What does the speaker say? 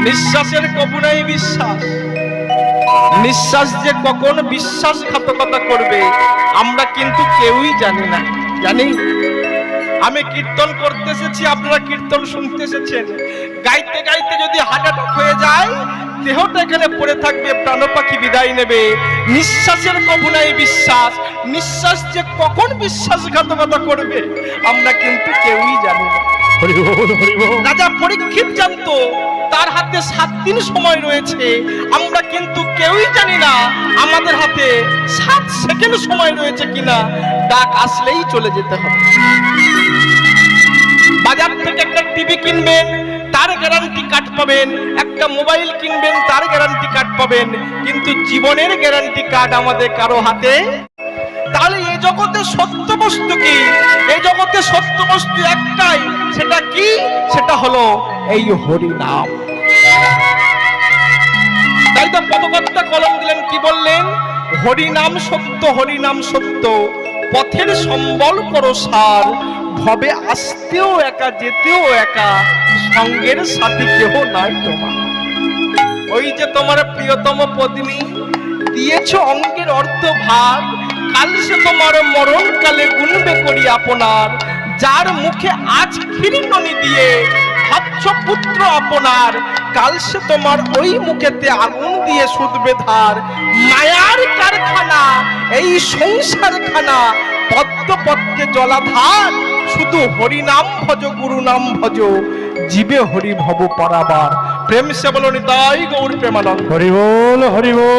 নিঃশ্বাসের কবু নাই বিশ্বাস। নিঃশ্বাস যে কখন বিশ্বাসঘাতকতা করবে আমরা কিন্তু কেউই জানি না। জানি আমি কীর্তন করতে এসেছি, আপনারা কীর্তন শুনতে এসেছেন, গাইতে গাইতে যদি হার্ট অ্যাটাক হয়ে যায় দেহটা এখানে পড়ে থাকবে, প্রাণ পাখি বিদায় নেবে। নিঃশ্বাসের কবু নাই বিশ্বাস। নিঃশ্বাস যে কখন বিশ্বাসঘাতকতা করবে আমরা কিন্তু কেউই জানি না। রাজা পরীক্ষিত জানতো তার হাতে 7 দিন সময় রয়েছে, আমরা কিন্তু কেউই জানি না আমাদের হাতে 7 সেকেন্ড সময় রয়েছে কিনা। ডাক আসলেই চলে যেতে হবে। বাজার থেকে একটা টিভি কিনবেন, তার গ্যারান্টি কার্ড পাবেন, একটা মোবাইল কিনবেন, তার গ্যারান্টি কার্ড পাবেন, কিন্তু জীবনের গ্যারান্টি কার্ড আমাদের কারো হাতে। তাহলে এই জগতে সত্য বস্তু কি? এই জগতে সত্য বস্তু একটাই, সেটা কি? সেটা হলো এই হরি নাম। তাই তো পদকর্তা কলম দিলেন, কি বললেন? হরি নাম সত্য, হরি নাম সত্য, পথের সম্বল করো সার, ভবে আসতেও একা যেতেও একা, সঙ্গের সাথী কেহ নাই তোমার। ওই যে তোমার প্রিয়তম পত্নী দিয়েছ অঙ্গের অর্ধ ভাগ, কাল সে তোমার মরণ কালে গুনবে করি আপনার। যার মুখে আজ ক্ষীরননি দিয়ে ভাবছ পুত্র আপনার, কাল সে তোমার ওই মুখেতে আগুন দিয়ে শুধবে ধার। মায়ার কারখানা এই সংসারখানা, পদ্ম পদ্মে জলাধার, শুধু হরি নাম ভজ গুরু নাম ভজ, জীবে হরি ভব পরাবার। প্রেম সে বলো নিতাই গৌর প্রেমানন্দ। হরি বল, হরি বল।